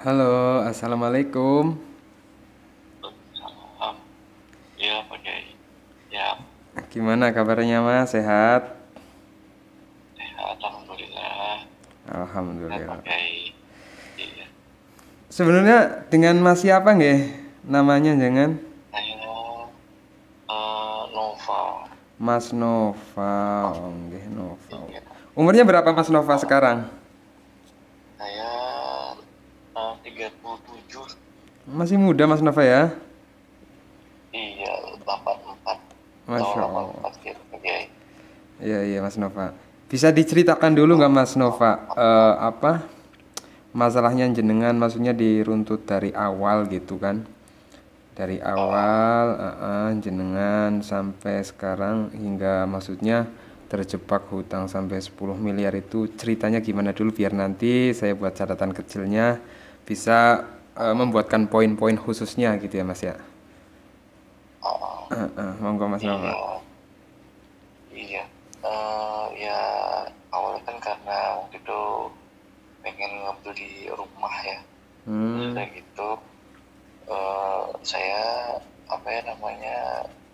Halo, assalamualaikum. Salam. Ya, Pak Kiai. Ya, Gimana kabarnya Mas? Sehat? sehat. Alhamdulillah. Sehat, Pak Alhamdulillah. Kiai. Iya. Sebenarnya dengan Mas siapa nggih? Namanya jangan Saya Nova. Mas Nova. Oh, nggih Nova. Iya. Umurnya berapa Mas Nova Oh, sekarang? saya 37. Masih muda Mas Nova ya? Iya, 84. Tahun Masya Allah. 84 gitu, Pak Kiai. Iya iya Mas Nova. Bisa diceritakan dulu nggak Mas Nova? Apa masalahnya jenengan? Maksudnya diruntut dari awal gitu kan? Dari Oh, awal jenengan sampai sekarang hingga maksudnya terjebak hutang sampai 10 miliar itu ceritanya gimana dulu biar nanti saya buat catatan kecilnya bisa membuatkan poin-poin khususnya gitu ya Mas ya. oh, Monggo Mas Nova. iya, iya. Ya, awalnya kan karena waktu itu pengen ngebeli rumah ya. Terus Hmm, udah gitu, saya apa ya namanya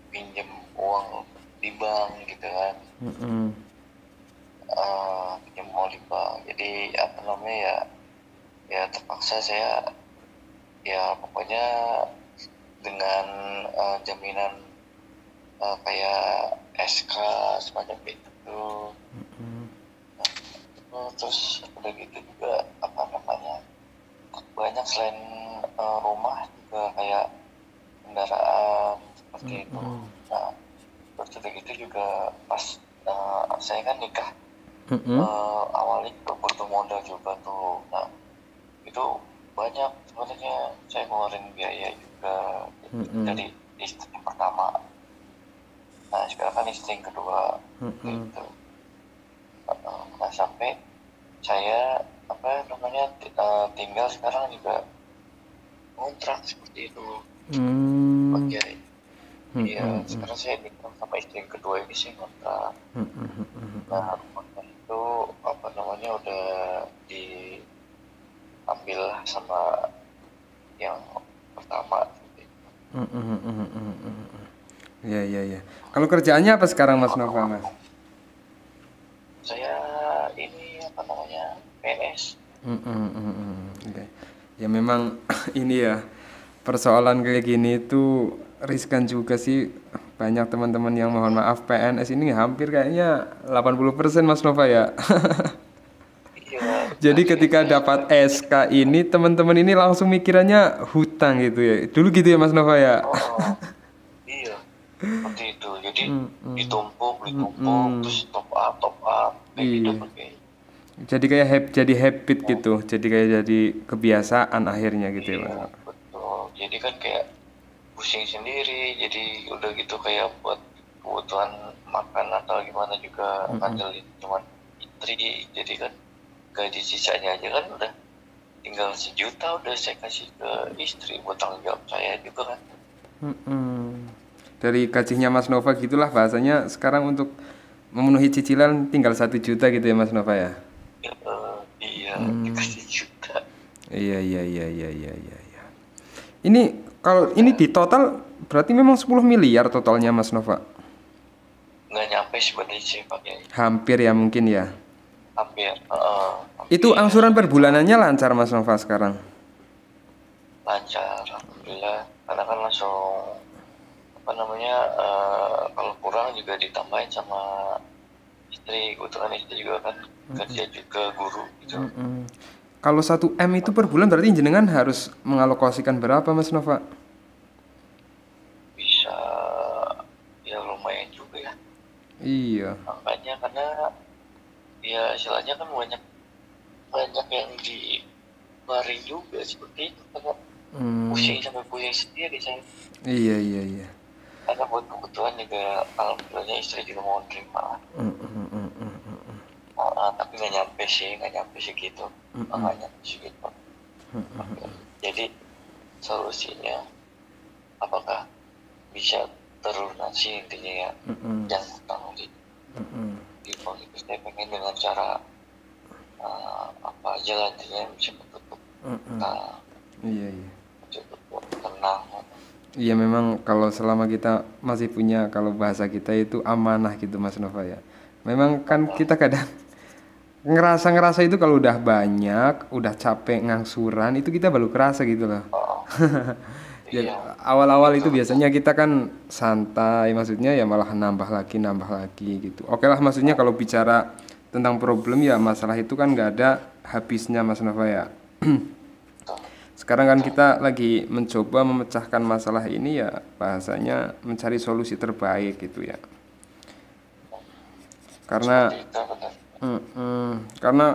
pinjam uang di bank gitu kan. mm-mm, Pinjam uang di bank, jadi apa namanya ya, ya terpaksa saya, ya pokoknya dengan jaminan kayak SK semacam itu. Terus udah gitu juga apa namanya, banyak selain rumah juga kayak kendaraan seperti itu. Nah, terus udah gitu juga pas saya kan nikah, mm-mm, awalnya juga butuh modal juga tuh. Nah, itu banyak sebenarnya saya ngeluarin biaya juga mm-mm, dari istri yang pertama. Nah, sekarang kan istri yang kedua mm-mm. gitu. Nah, sampai saya apa namanya tinggal sekarang juga kontrak seperti itu, Pak Hmm, Kiai. Iya, mm-mm, sekarang saya nikah sama istri yang kedua ini sih kontrak. Nah, rumahnya itu apa namanya udah diambil sama yang pertama. iya iya iya. Kalau kerjaannya apa sekarang Mas Nova Mas? Saya ini apa namanya PNS. Oke. Ya memang ini ya persoalan kayak gini itu riskan juga sih. Banyak teman-teman yang mohon maaf PNS ini hampir kayaknya 80% Mas Nova ya. Iya, Jadi lagi ketika saya juga. dapat SK ini teman-teman ini langsung mikirannya hutang gitu ya. Dulu gitu ya Mas Nova ya. Oh, oh, iya, seperti itu. Jadi ditumpuk, ditumpuk, terus top up, kayak gitu Iya. pakai. Jadi kayak jadi habit gitu. Jadi kayak jadi kebiasaan akhirnya gitu ya Mas Iya, Nova. betul. Jadi kan kayak pusing sendiri. Jadi udah gitu kayak buat kebutuhan makan atau gimana juga ngandelin cuman istri. Jadi kan gaji sisanya aja kan udah tinggal 1 juta udah saya kasih ke istri buat tanggung jawab saya juga kan. Dari gajinya Mas Nova gitulah bahasanya sekarang untuk memenuhi cicilan tinggal 1 juta gitu ya Mas Nova ya. Ya, iya, dikasih juta. Iya iya iya iya iya iya. Iya. Ini kalau ini Ya, di total berarti memang 10 miliar totalnya Mas Nova. nggak nyampe sebenarnya sih Pak Kiai. Hampir ya mungkin ya. Hampir, Itu hampir angsuran per segitu. bulanannya lancar Mas Nova sekarang. Lancar, alhamdulillah. Karena kan langsung apa namanya, kalau kurang juga ditambahin sama istri. Kebetulan istri juga kan kerja juga guru gitu. Kalau 1 M itu per bulan berarti jenengan harus mengalokasikan berapa Mas Nova? Bisa, ya lumayan juga ya. Iya. Makanya karena ya istilahnya kan banyak banyak yang dikeluarin juga seperti itu. Karena Hmm, pusing sampai pusing sendiri saya. iya iya iya. Karena buat kebetulan juga alhamdulillahnya istri juga mau terima. Tapi nggak nyampe segitu. Nggak nyampe segitu. Oke. Jadi solusinya apakah bisa terlunasi intinya ya, jangan hutang di bank itu. Saya pengen dengan cara apa aja lah intinya bisa ketutup Nah, Iya, iya. cukup tenang. Iya memang kalau selama kita masih punya, kalau bahasa kita itu amanah gitu Mas Nova ya. Memang kan kita kadang ngerasa itu kalau udah banyak, udah capek ngangsuran itu kita baru kerasa gitu loh. Oh, Ya, iya, awal-awal itu itu betul. biasanya kita kan santai, maksudnya ya malah nambah lagi gitu. Oke lah, maksudnya kalau bicara tentang problem ya masalah itu kan nggak ada habisnya Mas Nova ya. Betul, Sekarang kan betul. kita lagi mencoba memecahkan masalah ini ya bahasanya mencari solusi terbaik gitu ya. Seperti Karena itu benar. karena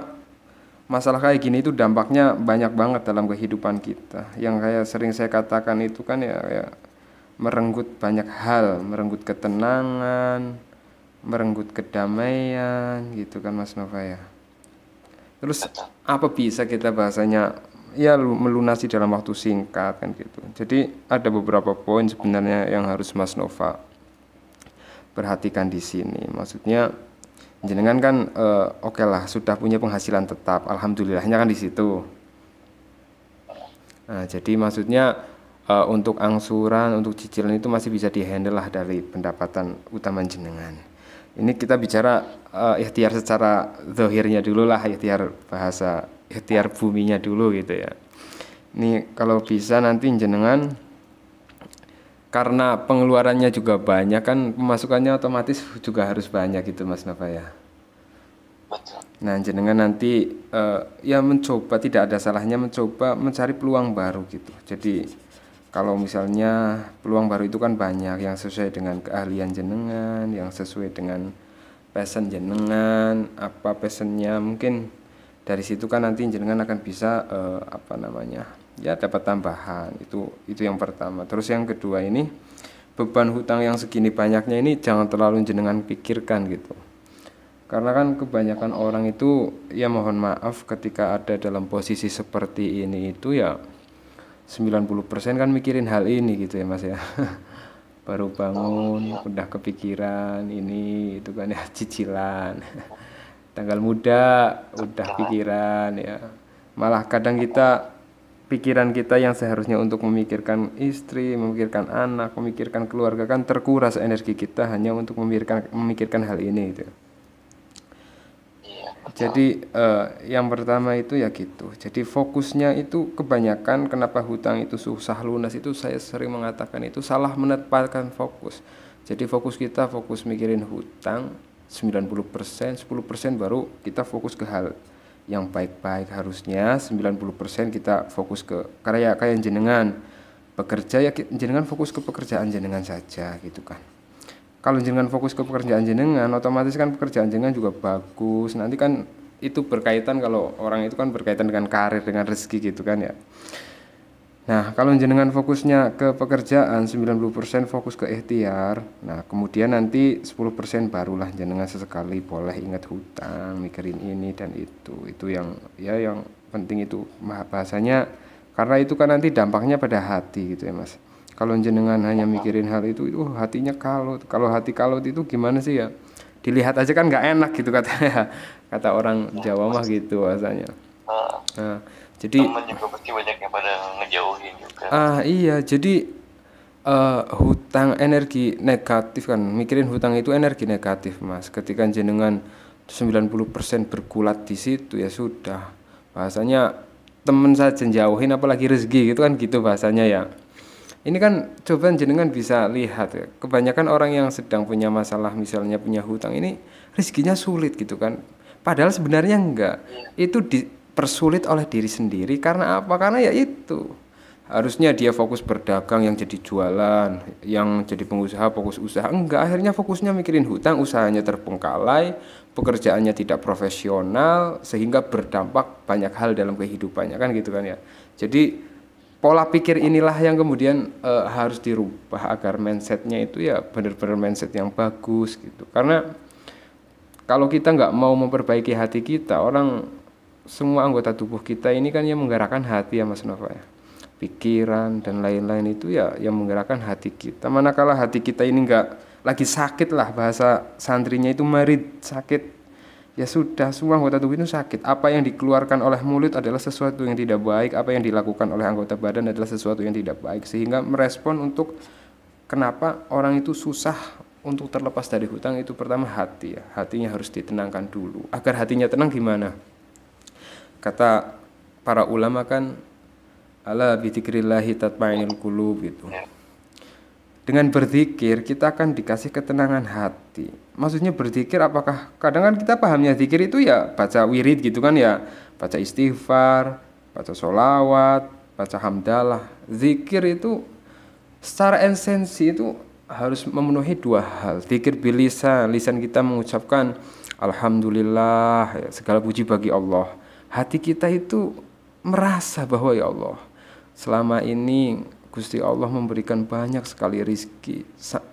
masalah kayak gini itu dampaknya banyak banget dalam kehidupan kita. Yang kayak sering saya katakan itu kan ya merenggut banyak hal, merenggut ketenangan, merenggut kedamaian gitu kan Mas Nova ya. Terus Betul. apa bisa kita bahasanya ya melunasi dalam waktu singkat kan gitu. Jadi ada beberapa poin sebenarnya yang harus Mas Nova perhatikan di sini. Maksudnya jenengan kan oke lah sudah punya penghasilan tetap, alhamdulillahnya kan di situ. Nah, jadi maksudnya untuk angsuran, untuk cicilan itu masih bisa dihandle lah dari pendapatan utama jenengan. Ini kita bicara ikhtiar secara zahirnya dulu lah, ikhtiar bahasa, ikhtiar buminya dulu gitu ya. Ini kalau bisa nanti jenengan karena pengeluarannya juga banyak kan pemasukannya otomatis juga harus banyak gitu Mas Nova ya. Betul. Nah, jenengan nanti ya mencoba, tidak ada salahnya mencoba mencari peluang baru gitu. Jadi kalau misalnya peluang baru itu kan banyak yang sesuai dengan keahlian jenengan, yang sesuai dengan passion jenengan, apa passionnya mungkin dari situ kan nanti jenengan akan bisa apa namanya ya dapat tambahan itu yang pertama. Terus yang kedua ini beban hutang yang segini banyaknya ini jangan terlalu jenengan pikirkan gitu. Karena kan kebanyakan orang itu ya mohon maaf ketika ada dalam posisi seperti ini itu ya 90% kan mikirin hal ini gitu ya Mas ya. Baru Oh, bangun iya. udah kepikiran ini itu kan ya cicilan. Tanggal muda udah Betul. pikiran ya. Malah kadang kita pikiran kita yang seharusnya untuk memikirkan istri, memikirkan anak, memikirkan keluarga kan terkuras energi kita hanya untuk memikirkan hal ini gitu. Iya, betul. Jadi yang pertama itu ya gitu. Jadi fokusnya itu kebanyakan kenapa hutang itu susah lunas itu saya sering mengatakan itu salah menempatkan fokus. Jadi fokus kita fokus mikirin hutang 90%, 10% baru kita fokus ke hal yang baik-baik. Harusnya 90% kita fokus ke kayak jenengan bekerja ya jenengan fokus ke pekerjaan jenengan saja gitu kan. Kalau jenengan fokus ke pekerjaan jenengan otomatis kan pekerjaan jenengan juga bagus, nanti kan itu berkaitan, kalau orang itu kan berkaitan dengan karir, dengan rezeki gitu kan ya. Nah kalau jenengan fokusnya ke pekerjaan 90% fokus ke ikhtiar, nah kemudian nanti 10% barulah jenengan sesekali boleh ingat hutang, mikirin ini dan itu yang ya yang penting itu bahasanya, karena itu kan nanti dampaknya pada hati gitu ya Mas. Kalau jenengan hanya mikirin hal itu hatinya kalut. Kalau hati kalut itu gimana sih ya? Dilihat aja kan nggak enak gitu katanya. Kata orang Ya, Jawa mah pasti. gitu bahasanya. Eh, Nah, jadi temen juga pasti banyak yang pada ngejauhin juga. iya, jadi hutang energi negatif kan. Mikirin hutang itu energi negatif, Mas. Ketika jenengan 90% bergulat di situ ya sudah. Bahasanya temen saja jauhin apalagi rezeki gitu kan gitu bahasanya ya. Ini kan coba jenengan bisa lihat ya, kebanyakan orang yang sedang punya masalah misalnya punya hutang ini rezekinya sulit gitu kan. Padahal sebenarnya enggak. Iya, Itu dipersulit oleh diri sendiri karena apa? Karena ya itu. Harusnya dia fokus berdagang yang jadi jualan, yang jadi pengusaha fokus usaha. Enggak, akhirnya fokusnya mikirin hutang, usahanya terbengkalai, pekerjaannya tidak profesional sehingga berdampak banyak hal dalam kehidupannya kan gitu kan ya. Jadi pola pikir inilah yang kemudian harus dirubah agar mindsetnya itu ya benar-benar mindset yang bagus gitu. Karena kalau kita nggak mau memperbaiki hati kita, orang semua anggota tubuh kita ini kan yang menggerakkan hati ya Mas Nova ya. Pikiran dan lain-lain itu ya yang menggerakkan hati kita. Manakala hati kita ini nggak lagi sakit lah, bahasa santrinya itu marid, sakit ya sudah, semua anggota tubuh itu sakit. Apa yang dikeluarkan oleh mulut adalah sesuatu yang tidak baik, apa yang dilakukan oleh anggota badan adalah sesuatu yang tidak baik, sehingga merespon untuk kenapa orang itu susah untuk terlepas dari hutang. Itu pertama hati ya, hatinya harus ditenangkan dulu. Agar hatinya tenang gimana? Kata para ulama kan, ala bidzikrillahi tatma'innul qulub gitu. Dengan berzikir kita akan dikasih ketenangan hati. Maksudnya berzikir apakah, kadang kan kita pahamnya zikir itu ya baca wirid gitu kan ya, baca istighfar, baca sholawat, baca hamdalah. Zikir itu secara esensi itu harus memenuhi dua hal. Zikir bilisan, lisan kita mengucapkan alhamdulillah, ya, segala puji bagi Allah. Hati kita itu merasa bahwa ya Allah, selama ini Gusti Allah memberikan banyak sekali rizki.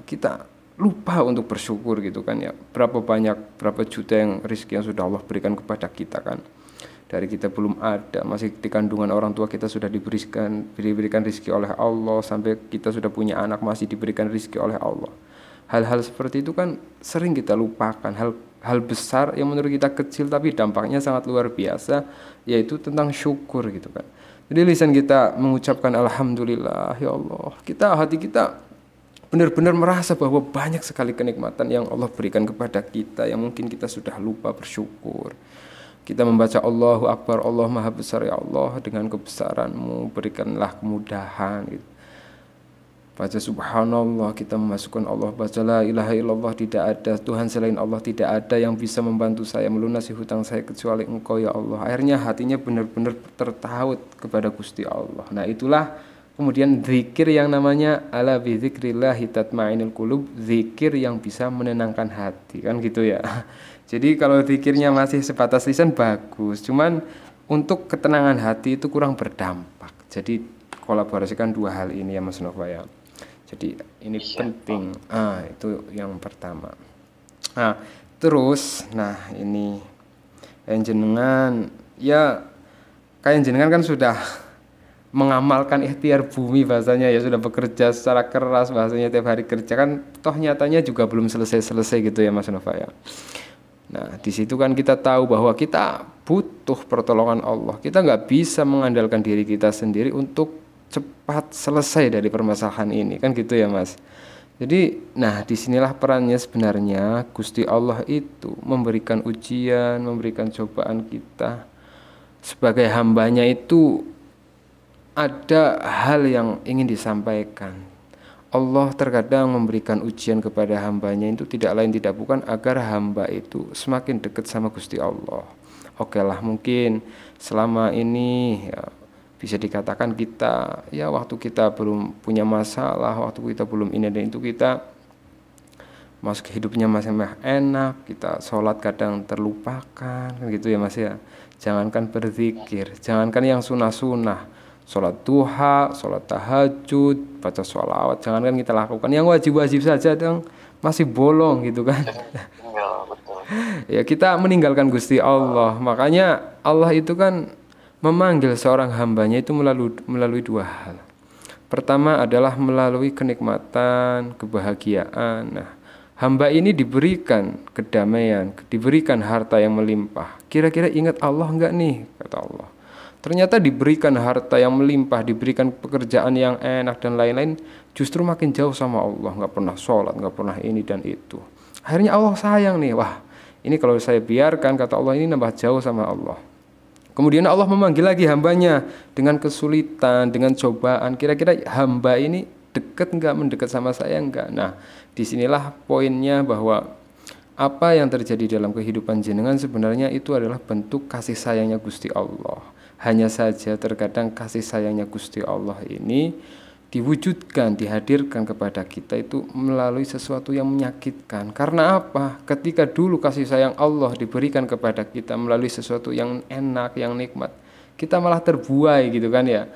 Kita lupa untuk bersyukur gitu kan ya. Berapa banyak, berapa juta yang rizki yang sudah Allah berikan kepada kita kan. Dari kita belum ada, masih di kandungan orang tua kita sudah diberikan rizki oleh Allah. Sampai kita sudah punya anak masih diberikan rizki oleh Allah. Hal-hal seperti itu kan sering kita lupakan. Hal besar yang menurut kita kecil tapi dampaknya sangat luar biasa, yaitu tentang syukur gitu kan. Jadi lisan kita mengucapkan alhamdulillah ya Allah, hati kita benar-benar merasa bahwa banyak sekali kenikmatan yang Allah berikan kepada kita yang mungkin kita sudah lupa bersyukur. Kita membaca Allahu Akbar, Allah Maha Besar ya Allah, dengan kebesaran-Mu berikanlah kemudahan gitu. Baca subhanallah, kita memasukkan Allah. Baca la ilaha illallah, tidak ada Tuhan selain Allah, tidak ada yang bisa membantu saya melunasi hutang saya kecuali Engkau ya Allah. Akhirnya hatinya benar-benar tertaut kepada Gusti Allah. Nah itulah kemudian zikir yang namanya ala bi dzikrillahi tatma'innul qulub, zikir yang bisa menenangkan hati kan gitu ya. Jadi kalau zikirnya masih sebatas lisan bagus, cuman untuk ketenangan hati itu kurang berdampak. Jadi kolaborasikan dua hal ini ya Mas Nova ya. Jadi ini penting. Itu yang pertama. Terus ini jenengan ya, kayak jenengan kan sudah mengamalkan ikhtiar bumi bahasanya ya, sudah bekerja secara keras bahasanya, tiap hari kerja kan, toh nyatanya juga belum selesai gitu ya Mas Nova ya. Nah di situ kan kita tahu bahwa kita butuh pertolongan Allah. Kita nggak bisa mengandalkan diri kita sendiri untuk cepat selesai dari permasalahan ini kan gitu ya Mas. Jadi disinilah perannya sebenarnya. Gusti Allah itu memberikan ujian, memberikan cobaan kita sebagai hambanya. Itu ada hal yang ingin disampaikan. Allah terkadang memberikan ujian kepada hambanya itu tidak lain tidak bukan agar hamba itu semakin dekat sama Gusti Allah. Oke lah, mungkin selama ini ya, bisa dikatakan kita ya waktu kita belum punya masalah, waktu kita belum ini dan itu, kita masuk hidupnya masih enak, kita sholat kadang terlupakan kan gitu ya Mas ya. Jangankan berzikir, jangankan yang sunah-sunah, sholat duha, sholat tahajud, baca sholawat, jangankan kita lakukan, yang wajib-wajib saja dong masih bolong gitu kan. Ya kita meninggalkan Gusti Allah. Makanya Allah itu kan memanggil seorang hambanya itu melalui dua hal. Pertama adalah melalui kenikmatan, kebahagiaan. Nah, hamba ini diberikan kedamaian, diberikan harta yang melimpah. Kira-kira ingat Allah enggak nih? Kata Allah. Ternyata diberikan harta yang melimpah, diberikan pekerjaan yang enak dan lain-lain, justru makin jauh sama Allah. Enggak pernah sholat, enggak pernah ini dan itu. Akhirnya Allah sayang nih. Wah, ini kalau saya biarkan, kata Allah, ini nambah jauh sama Allah. Kemudian Allah memanggil lagi hambanya dengan kesulitan, dengan cobaan. Kira-kira hamba ini dekat enggak, mendekat sama saya enggak? Nah, disinilah poinnya bahwa apa yang terjadi dalam kehidupan jenengan sebenarnya itu adalah bentuk kasih sayangnya Gusti Allah. Hanya saja terkadang kasih sayangnya Gusti Allah ini diwujudkan, dihadirkan kepada kita itu melalui sesuatu yang menyakitkan. Karena apa? Ketika dulu kasih sayang Allah diberikan kepada kita melalui sesuatu yang enak, yang nikmat, kita malah terbuai gitu kan ya,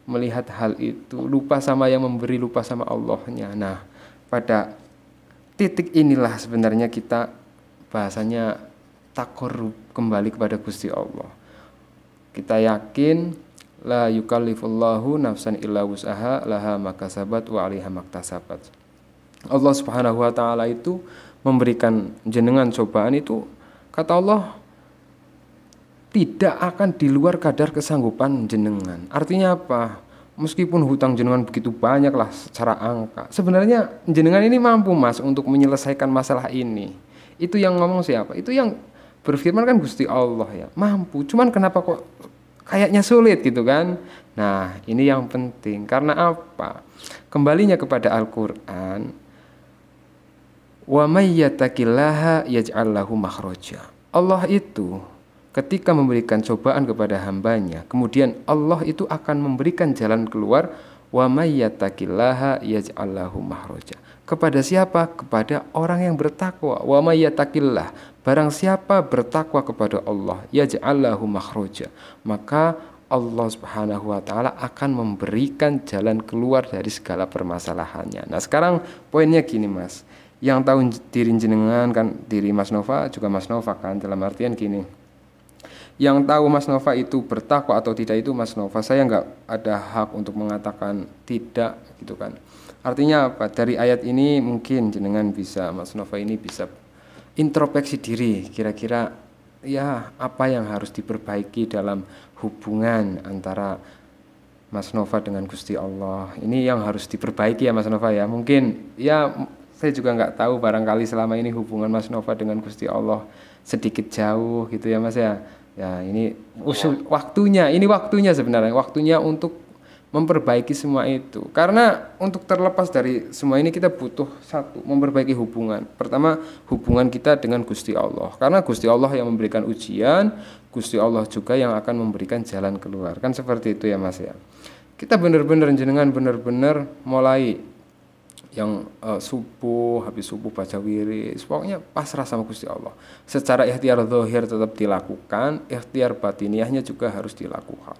melihat hal itu, lupa sama yang memberi, lupa sama Allahnya. Nah, pada titik inilah sebenarnya kita bahasanya takorub, kembali kepada Gusti Allah. Kita yakin la yukallifullahu nafsan illa wus'aha laha makasabat wa 'alaiha maktasabat. Allah Subhanahu wa taala itu memberikan jenengan cobaan itu Kata Allah, tidak akan di luar kadar kesanggupan jenengan. Artinya apa? Meskipun hutang jenengan begitu banyak lah secara angka, sebenarnya jenengan ini mampu mas untuk menyelesaikan masalah ini. Itu yang ngomong siapa? Itu yang berfirman kan Gusti Allah ya. Mampu. Cuman kenapa kok kayaknya sulit gitu kan? Nah ini yang penting. Karena apa? Kembalinya kepada Al-Quran. Wa may yattaqillaha yaj'al lahu makhraja. Allah itu ketika memberikan cobaan kepada hambanya, kemudian Allah itu akan memberikan jalan keluar. Wa may yattaqillaha yaj'al lahu makhraja. Kepada siapa? Kepada orang yang bertakwa. Wa may yattaqillah, barang siapa bertakwa kepada Allah, yaj'al lahu makhraja, maka Allah Subhanahu wa taala akan memberikan jalan keluar dari segala permasalahannya. Nah, sekarang poinnya gini, Mas. Yang tahu diri jenengan kan diri Mas Nova juga Mas Nova kan, dalam artian gini. Yang tahu Mas Nova itu bertakwa atau tidak itu Mas Nova. Saya nggak ada hak untuk mengatakan tidak gitu kan. Artinya apa? Dari ayat ini mungkin jenengan bisa, Mas Nova ini bisa introspeksi diri. Kira-kira ya apa yang harus diperbaiki dalam hubungan antara Mas Nova dengan Gusti Allah. Ini yang harus diperbaiki ya Mas Nova ya. Mungkin ya saya juga nggak tahu, barangkali selama ini hubungan Mas Nova dengan Gusti Allah sedikit jauh gitu ya Mas ya. Ya ini waktunya, ini waktunya sebenarnya, waktunya untuk memperbaiki semua itu. Karena untuk terlepas dari semua ini kita butuh satu, memperbaiki hubungan. Pertama, hubungan kita dengan Gusti Allah. Karena Gusti Allah yang memberikan ujian, Gusti Allah juga yang akan memberikan jalan keluar. Kan seperti itu ya Mas ya. Kita benar-benar jenengan benar-benar mulai yang subuh, habis subuh baca wirid, pokoknya pasrah sama Gusti Allah. Secara ikhtiar zahir tetap dilakukan, ikhtiar batiniahnya juga harus dilakukan.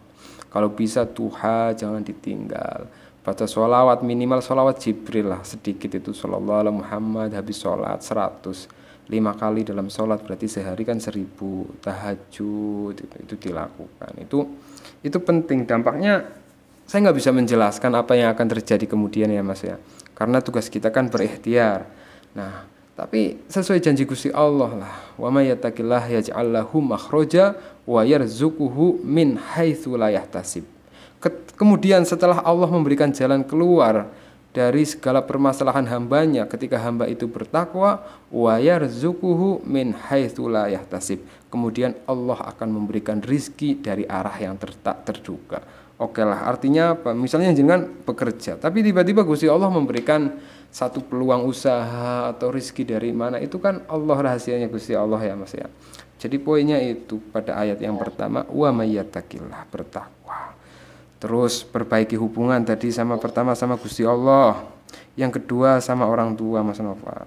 Kalau bisa duha jangan ditinggal. Baca sholawat, minimal sholawat Jibril lah sedikit itu, sallallahu alaihi Muhammad, habis sholat 100 5 kali dalam sholat berarti sehari kan 1000. Tahajud itu dilakukan. Itu penting. Dampaknya saya nggak bisa menjelaskan apa yang akan terjadi kemudian ya Mas ya. Karena tugas kita kan berikhtiar. Nah, tapi sesuai janji Gusti Allah lah. Wa may yattaqillah yaj'al lahu makhraja wa yarzuquhu min haitsu la yahtasib. Kemudian setelah Allah memberikan jalan keluar dari segala permasalahan hambanya ketika hamba itu bertakwa, wa yarzuquhu min haitsu la yahtasib. Kemudian Allah akan memberikan rizki dari arah yang tak terduga. Oke lah, artinya apa? Misalnya jenengan bekerja, tapi tiba-tiba Gusti Allah memberikan satu peluang usaha atau rizki dari mana, itu kan Allah, rahasianya Gusti Allah ya Mas ya. Jadi poinnya itu pada ayat yang pertama, wa may yattaqillah, bertakwa. Terus perbaiki hubungan tadi pertama sama Gusti Allah, yang kedua sama orang tua Mas Nova.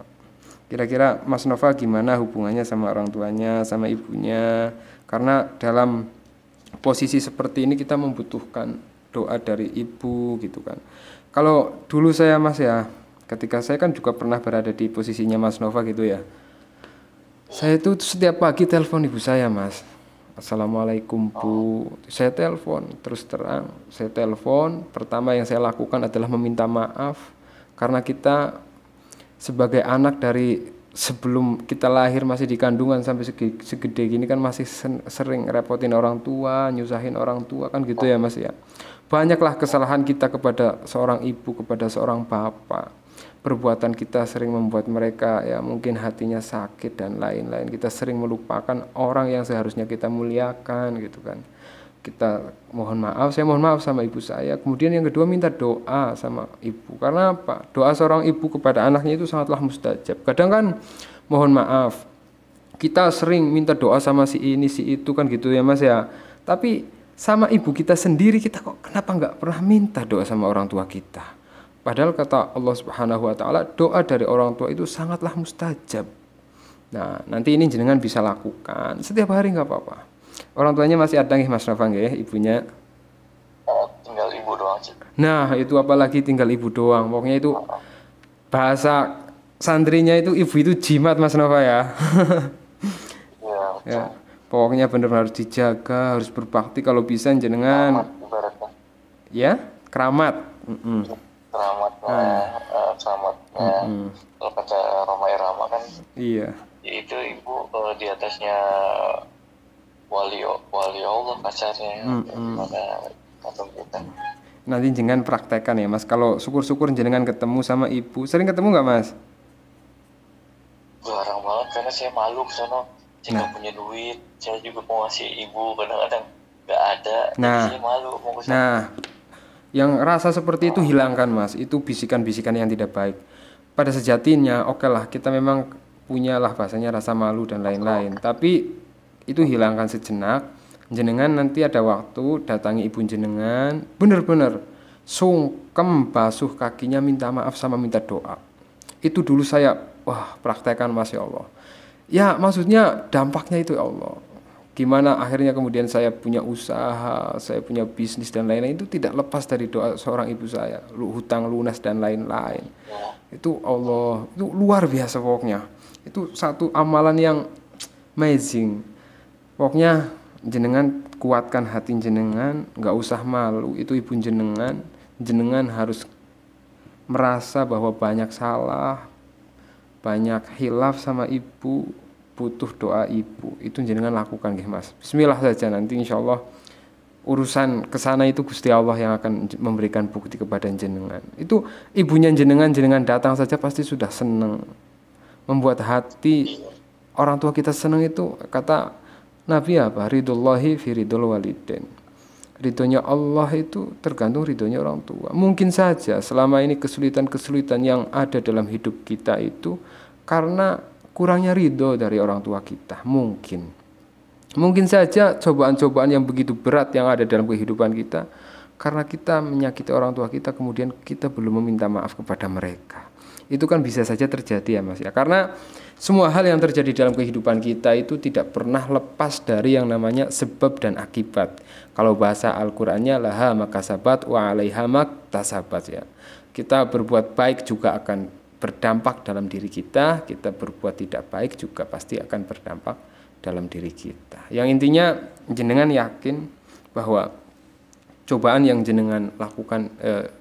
Kira-kira Mas Nova gimana hubungannya sama orang tuanya, sama ibunya? Karena dalam posisi seperti ini kita membutuhkan doa dari ibu gitu kan. Kalau dulu saya Mas ya, ketika saya kan juga pernah berada di posisinya Mas Nova gitu ya. Saya itu setiap pagi telepon ibu saya Mas. Assalamualaikum Bu. Saya telepon, terus terang saya telepon. Pertama yang saya lakukan adalah meminta maaf. Karena kita sebagai anak dari sebelum kita lahir masih di kandungan sampai segede gini kan masih sering repotin orang tua, nyusahin orang tua kan gitu ya Mas ya. Banyaklah kesalahan kita kepada seorang ibu, kepada seorang bapak. Perbuatan kita sering membuat mereka ya mungkin hatinya sakit dan lain-lain. Kita sering melupakan orang yang seharusnya kita muliakan gitu kan. Kita mohon maaf, saya mohon maaf sama ibu saya. Kemudian yang kedua minta doa sama ibu. Karena apa? Doa seorang ibu kepada anaknya itu sangatlah mustajab. Kadang kan mohon maaf, kita sering minta doa sama si ini, si itu kan gitu ya Mas ya. Tapi sama ibu kita sendiri kita kok kenapa nggak pernah minta doa sama orang tua kita? Padahal kata Allah Subhanahu wa taala, doa dari orang tua itu sangatlah mustajab. Nah, nanti ini jenengan bisa lakukan setiap hari nggak apa-apa. Orang tuanya masih ada nih Mas Nova nggih, ibunya? Tinggal ibu doang sih. Nah, itu apalagi tinggal ibu doang. Pokoknya itu bahasa santrinya itu ibu itu jimat Mas Nova ya. Iya, Ya, pokoknya benar-benar harus dijaga, harus berbakti kalau bisa jenengan. ibaratnya Ya, keramat. keramatnya, selamatnya. Kalau kata Roma Irama kan Iya. Itu ibu di atasnya wali Allah kasarnya, gimana atau kita. Nanti jenengan praktekkan ya mas. Kalau syukur-syukur jenengan ketemu sama ibu. Sering ketemu nggak mas? Jarang banget karena saya malu ke sono, saya nggak punya duit, saya juga mau ngasih ibu kadang-kadang nggak ada, jadi Nah, saya malu mau ke sono. nah, yang rasa seperti itu hilangkan mas. Itu bisikan-bisikan yang tidak baik. Pada sejatinya, oke lah, kita memang punyalah bahasanya rasa malu dan lain-lain. Tapi itu hilangkan sejenak. Jenengan nanti ada waktu datangi ibu jenengan, bener-bener sungkem basuh kakinya, minta maaf sama minta doa. Itu dulu saya, wah praktekkan masya Allah. Ya maksudnya dampaknya itu ya Allah. Gimana akhirnya kemudian saya punya usaha, saya punya bisnis dan lain-lain, itu tidak lepas dari doa seorang ibu saya, hutang lunas dan lain-lain. Itu Allah, itu luar biasa pokoknya. Itu satu amalan yang amazing. Pokoknya jenengan kuatkan hati jenengan, nggak usah malu. Itu ibu jenengan, jenengan harus merasa bahwa banyak salah, banyak hilaf sama ibu, butuh doa ibu. Itu jenengan lakukan nggih Mas. Bismillah saja, nanti insyaallah urusan kesana itu Gusti Allah yang akan memberikan bukti kepada jenengan. Itu ibunya jenengan datang saja pasti sudah senang. Membuat hati orang tua kita senang itu, kata Nabi apa? Ridullahi fi ridul walidain. Ridhonya Allah itu tergantung ridhonya orang tua. Mungkin saja selama ini kesulitan-kesulitan yang ada dalam hidup kita itu karena kurangnya ridho dari orang tua kita. Mungkin saja cobaan-cobaan yang begitu berat yang ada dalam kehidupan kita karena kita menyakiti orang tua kita, kemudian kita belum meminta maaf kepada mereka. Itu kan bisa saja terjadi ya Mas ya. Karena semua hal yang terjadi dalam kehidupan kita itu tidak pernah lepas dari yang namanya sebab dan akibat. Kalau bahasa Al-Qur'annya laha makasabat wa 'alaiha maktasabat ya. Kita berbuat baik juga akan berdampak dalam diri kita, kita berbuat tidak baik juga pasti akan berdampak dalam diri kita. Yang intinya jenengan yakin bahwa cobaan yang jenengan lakukan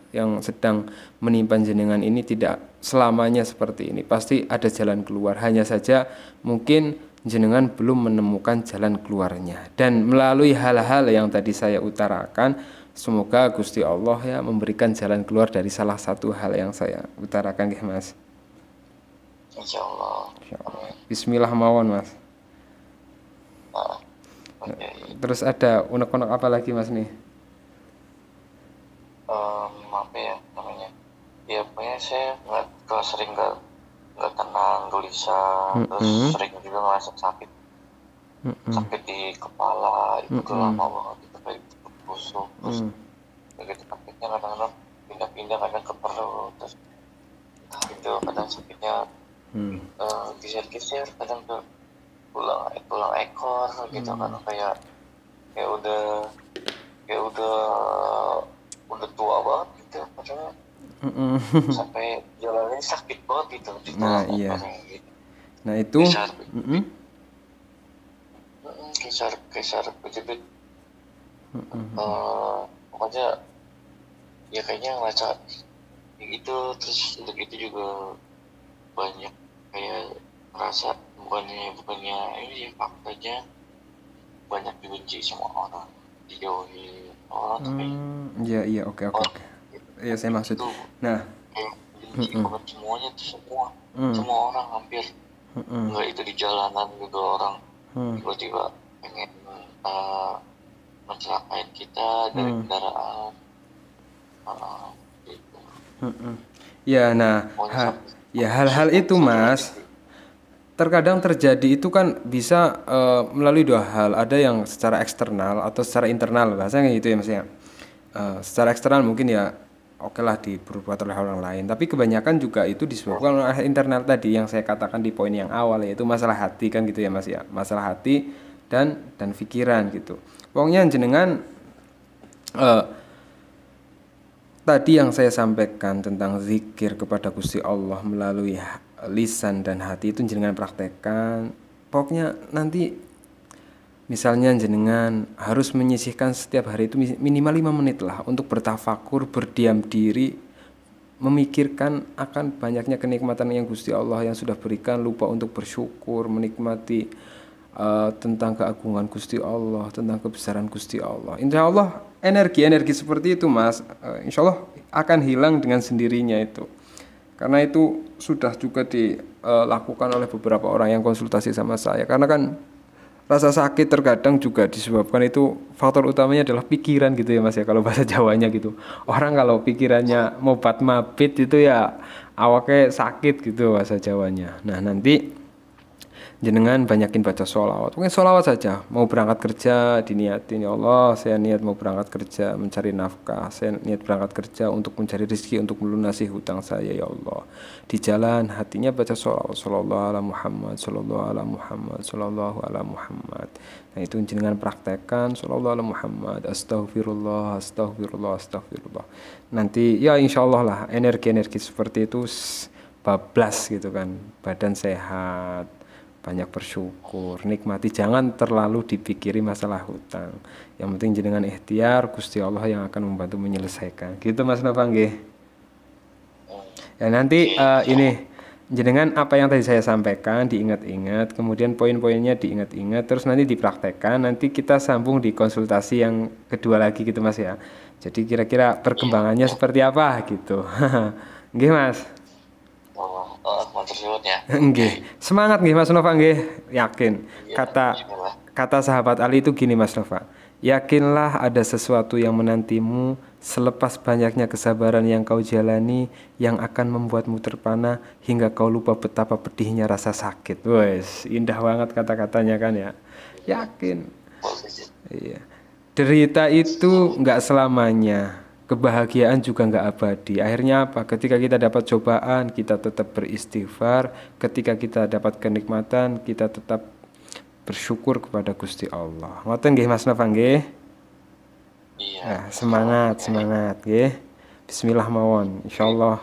yang sedang menimpa jenengan ini tidak selamanya seperti ini. Pasti ada jalan keluar. Hanya saja mungkin jenengan belum menemukan jalan keluarnya. Dan melalui hal-hal yang tadi saya utarakan, semoga Gusti Allah ya memberikan jalan keluar dari salah satu hal yang saya utarakan ya Mas. Insyaallah. Bismillah mawon Mas. Okay. Terus ada unek-unek apa lagi Mas nih? Apa ya namanya, ya pokoknya saya nggak sering nggak tenang, gelisah, terus sering juga ngerasa sakit di kepala, itu lama banget itu kayak busuk, terus begitu sakitnya kadang-kadang pindah-pindah, kadang ke perut, terus itu kadang sakitnya geser-geser, kadang ke tulang ekor gitu kan, kayak udah tua banget gitu, padahal sampai jalannya sakit banget gitu di Nah tulang iya. ekor gitu. Nah itu Geser kejepit, pokoknya ya kayaknya ngerasa kayak gitu. Terus untuk itu juga banyak kayak ngerasa bukannya ini ya, faktanya banyak dibenci sama orang, dijauhi orang tuh kayak iya oke. Iya saya maksud. Nah, kayak benci banget semuanya tuh, semua orang hampir, nggak itu di jalanan juga orang tiba-tiba pengen mencelakain kita dari kendaraan, gitu. ya nah hal-hal itu Mas terkadang terjadi itu kan bisa melalui dua hal. Ada yang secara eksternal atau secara internal, bahasanya gitu ya Mas ya. Secara eksternal mungkin ya oke lah diperbuat oleh orang lain, tapi kebanyakan juga itu disebabkan oleh internal tadi yang saya katakan di poin yang awal, yaitu masalah hati kan gitu ya Mas ya. Masalah hati dan pikiran gitu. Pokoknya jenengan tadi yang saya sampaikan tentang zikir kepada Gusti Allah melalui lisan dan hati itu jenengan praktekkan. Pokoknya nanti misalnya jenengan harus menyisihkan setiap hari itu minimal 5 menit lah untuk bertafakur, berdiam diri, memikirkan akan banyaknya kenikmatan yang Gusti Allah yang sudah berikan, lupa untuk bersyukur, menikmati tentang keagungan Gusti Allah, tentang kebesaran Gusti Allah. Insya Allah energi-energi seperti itu Mas, insya Allah akan hilang dengan sendirinya itu. Karena itu sudah juga dilakukan oleh beberapa orang yang konsultasi sama saya. Karena kan rasa sakit terkadang juga disebabkan itu faktor utamanya adalah pikiran gitu ya Mas ya, kalau bahasa Jawanya gitu. Orang kalau pikirannya mobat mabit itu ya awaknya sakit gitu bahasa Jawanya. Nah nanti jenengan banyakin baca sholawat, mungkin sholawat saja. Mau berangkat kerja diniatin, ya Allah saya niat mau berangkat kerja mencari nafkah, saya niat berangkat kerja untuk mencari rezeki, untuk melunasi hutang saya ya Allah. Di jalan hatinya baca sholawat, sallallahu ala Muhammad, sallallahu ala Muhammad, sallallahu ala Muhammad. Nah itu jenengan praktekkan sallallahu ala Muhammad, astaghfirullah, astaghfirullah, astaghfirullah. Nanti ya insya Allah lah energi-energi seperti itu bablas gitu kan, badan sehat, banyak bersyukur, nikmati, jangan terlalu dipikiri masalah hutang. Yang penting jenengan ikhtiar, Gusti Allah yang akan membantu menyelesaikan. Gitu Mas Nova nggih. Ya nanti ini jenengan apa yang tadi saya sampaikan diingat-ingat, kemudian poin-poinnya diingat-ingat, terus nanti dipraktekkan, nanti kita sambung di konsultasi yang kedua lagi gitu Mas ya. Jadi kira-kira perkembangannya seperti apa gitu. Nggih Mas. Nggih. Semangat nggih Mas Nova nggih, yakin. Kata sahabat Ali itu gini Mas Nova. Yakinlah ada sesuatu yang menantimu selepas banyaknya kesabaran yang kau jalani yang akan membuatmu terpana hingga kau lupa betapa pedihnya rasa sakit. Wes, indah banget kata-katanya kan ya. Yakin. Iya. Derita itu enggak selamanya. Kebahagiaan juga nggak abadi. Akhirnya apa? Ketika kita dapat cobaan, kita tetap beristighfar. Ketika kita dapat kenikmatan, kita tetap bersyukur kepada Gusti Allah. Ngoten nggih Mas Nova nggih? Iya. Nah, semangat nggih. Bismillah mawon. Insyaallah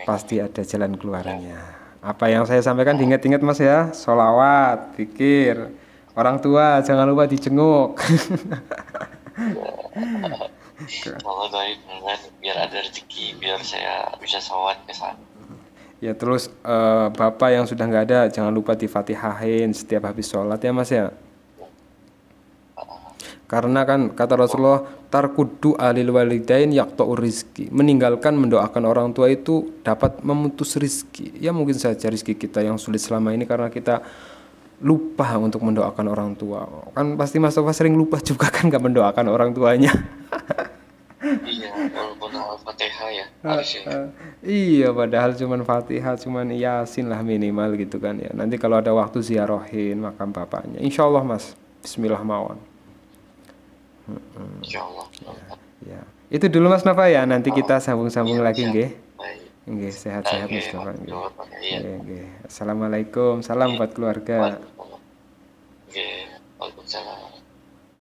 pasti ada jalan keluarnya. Apa yang saya sampaikan diingat-ingat Mas ya. Sholawat, zikir. Orang tua jangan lupa dijenguk. Allah doain biar ada rezeki, biar saya bisa sowan ke sana. Ya terus bapak yang sudah nggak ada jangan lupa difatihahin setiap habis sholat ya Mas ya. Karena kan kata Rasulullah tarkudu alil walidain yaqta'ur rizki, meninggalkan mendoakan orang tua itu dapat memutus rizki. Ya mungkin saja rizki kita yang sulit selama ini karena kita lupa untuk mendoakan orang tua. Kan pasti Mas Tova sering lupa juga kan nggak mendoakan orang tuanya. Iya, walaupun Al-Fatihah ya harusnya. Iya, padahal cuman Fatihah, cuman Yasin lah minimal gitu kan ya. Nanti kalau ada waktu ziarahin makam bapaknya. Insya Allah Mas. Bismillah mawon. Insya Allah. Ya. Itu dulu Mas Nova ya. Nanti kita sambung-sambung lagi nggih. Nggih, sehat-sehat Mas Nova nggih. Nggih. Assalamualaikum. Salam buat keluarga. Nggih. Waalaikumsalam.